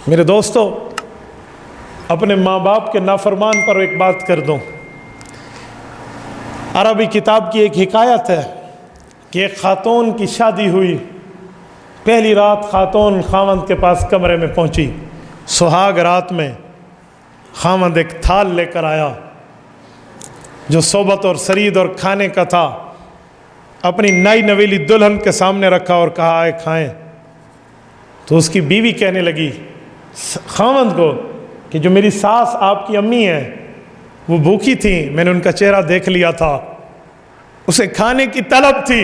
میرے دوستو، اپنے ماں باپ کے نافرمان پر ایک بات کر دوں۔ عربی کتاب کی ایک حکایت ہے کہ ایک خاتون کی شادی ہوئی۔ پہلی رات خاتون خاوند کے پاس کمرے میں پہنچی۔ سہاگ رات میں خاوند ایک تھال لے کر آیا جو صحبت اور سرید اور کھانے کا تھا، اپنی نئی نویلی دلہن کے سامنے رکھا اور کہا آئے کھائیں۔ تو اس کی بیوی کہنے لگی خاوند کو کہ جو میری ساس آپ کی امی ہیں وہ بھوکی تھیں، میں نے ان کا چہرہ دیکھ لیا تھا، اسے کھانے کی طلب تھی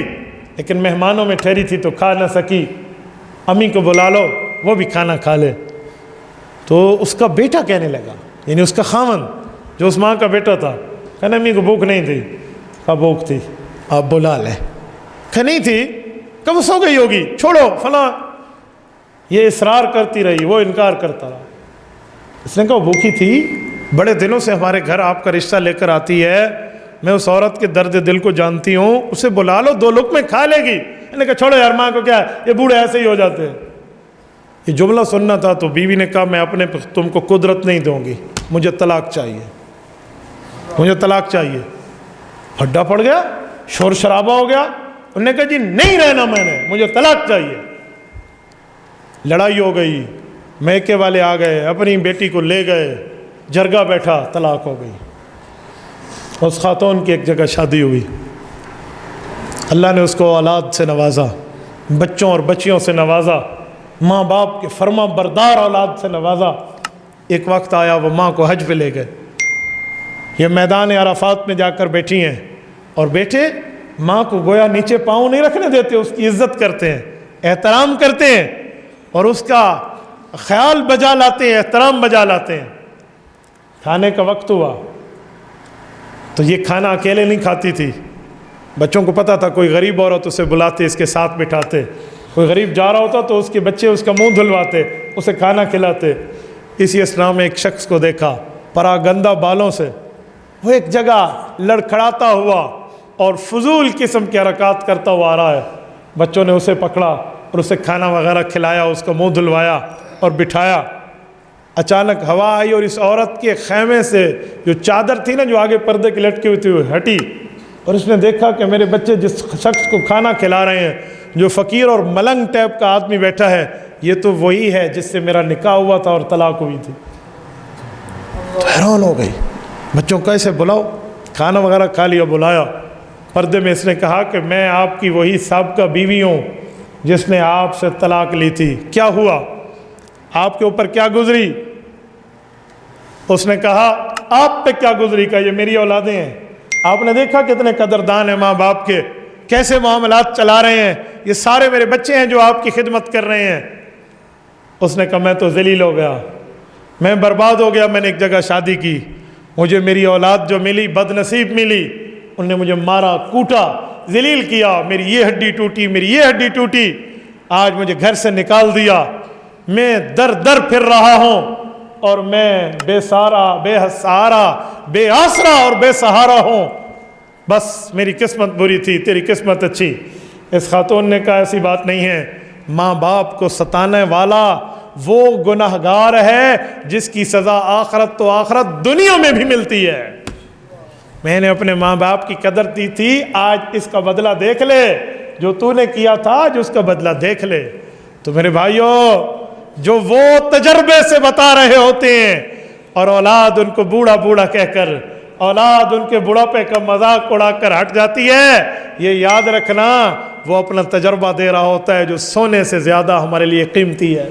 لیکن مہمانوں میں ٹھہری تھی تو کھا نہ سکی، امی کو بلا لو وہ بھی کھانا کھا لے۔ تو اس کا بیٹا کہنے لگا، یعنی اس کا خاوند جو اس ماں کا بیٹا تھا، کہنا امی کو بھوک نہیں تھی، کہا بھوک تھی، آپ بلا لیں۔ کہ نہیں تھی، کب سو گئی ہوگی، چھوڑو فلاں۔ یہ اصرار کرتی رہی، وہ انکار کرتا رہا۔ اس نے کہا بھوکی تھی، بڑے دنوں سے ہمارے گھر آپ کا رشتہ لے کر آتی ہے، میں اس عورت کے درد دل کو جانتی ہوں، اسے بلا لو، 2 لقمے کھا لے گی۔ نے کہا چھوڑو یار، ماں کو کیا ہے، یہ بوڑھے ایسے ہی ہو جاتے ہیں۔ یہ جملہ سننا تھا تو بیوی نے کہا میں اپنے تم کو قدرت نہیں دوں گی، مجھے طلاق چاہیے، مجھے طلاق چاہیے۔ ہڈا پڑ گیا، شور شرابہ ہو گیا۔ انہوں نے کہا جی نہیں رہنا، میں نے، مجھے طلاق چاہیے۔ لڑائی ہو گئی، میکے والے آ گئے، اپنی بیٹی کو لے گئے، جرگہ بیٹھا، طلاق ہو گئی۔ اس خاتون کی ایک جگہ شادی ہوئی، اللہ نے اس کو اولاد سے نوازا، بچوں اور بچیوں سے نوازا، ماں باپ کے فرما بردار اولاد سے نوازا۔ ایک وقت آیا وہ ماں کو حج پہ لے گئے۔ یہ میدان عرفات میں جا کر بیٹھی ہیں اور بیٹے ماں کو گویا نیچے پاؤں نہیں رکھنے دیتے، اس کی عزت کرتے ہیں، احترام کرتے ہیں اور اس کا خیال بجا لاتے ہیں، احترام بجا لاتے ہیں۔ کھانے کا وقت ہوا تو یہ کھانا اکیلے نہیں کھاتی تھی، بچوں کو پتہ تھا کوئی غریب عورت اسے بلاتے، اس کے ساتھ بٹھاتے، کوئی غریب جا رہا ہوتا تو اس کے بچے اس کا منہ دھلواتے، اسے کھانا کھلاتے۔ اسی اسلام میں ایک شخص کو دیکھا پراگندہ بالوں سے، وہ ایک جگہ لڑکھڑاتا ہوا اور فضول قسم کی حرکات کرتا ہوا آ رہا ہے۔ بچوں نے اسے پکڑا اور اسے کھانا وغیرہ کھلایا، اس کا منہ دھلوایا اور بٹھایا۔ اچانک ہوا آئی اور اس عورت کے خیمے سے جو چادر تھی نا، جو آگے پردے کی لٹکی ہوئی تھی، وہ ہٹی، اور اس نے دیکھا کہ میرے بچے جس شخص کو کھانا کھلا رہے ہیں، جو فقیر اور ملنگ ٹائپ کا آدمی بیٹھا ہے، یہ تو وہی ہے جس سے میرا نکاح ہوا تھا اور طلاق ہوئی تھی۔ تو حیران ہو گئی، بچوں کو ایسے بلاؤ، کھانا وغیرہ کھا لیا، بلایا۔ پردے میں اس نے کہا کہ میں آپ کی وہی سابقہ بیوی ہوں جس نے آپ سے طلاق لی تھی، کیا ہوا، آپ کے اوپر کیا گزری؟ اس نے کہا آپ پہ کیا گزری؟ کہ یہ میری اولادیں ہیں، آپ نے دیکھا کتنے قدردان ہیں ماں باپ کے، کیسے معاملات چلا رہے ہیں، یہ سارے میرے بچے ہیں جو آپ کی خدمت کر رہے ہیں۔ اس نے کہا میں تو ذلیل ہو گیا، میں برباد ہو گیا، میں نے ایک جگہ شادی کی، مجھے میری اولاد جو ملی بد نصیب ملی، انہوں نے مجھے مارا، کوٹا، ذلیل کیا، میری یہ ہڈی ٹوٹی، میری یہ ہڈی ٹوٹی، آج مجھے گھر سے نکال دیا، میں در در پھر رہا ہوں اور میں بے سہارا، بے سہارا، بے آسرا اور بے سہارا ہوں، بس میری قسمت بری تھی، تیری قسمت اچھی۔ اس خاتون نے کہا ایسی بات نہیں ہے، ماں باپ کو ستانے والا وہ گناہگار ہے جس کی سزا آخرت تو آخرت دنیا میں بھی ملتی ہے۔ میں نے اپنے ماں باپ کی قدر دی تھی، آج اس کا بدلہ دیکھ لے، جو تو نے کیا تھا جو اس کا بدلہ دیکھ لے۔ تو میرے بھائیوں، جو وہ تجربے سے بتا رہے ہوتے ہیں اور اولاد ان کو بوڑھا بوڑھا کہہ کر، اولاد ان کے بڑھاپے کا مذاق اڑا کر ہٹ جاتی ہے، یہ یاد رکھنا وہ اپنا تجربہ دے رہا ہوتا ہے جو سونے سے زیادہ ہمارے لیے قیمتی ہے۔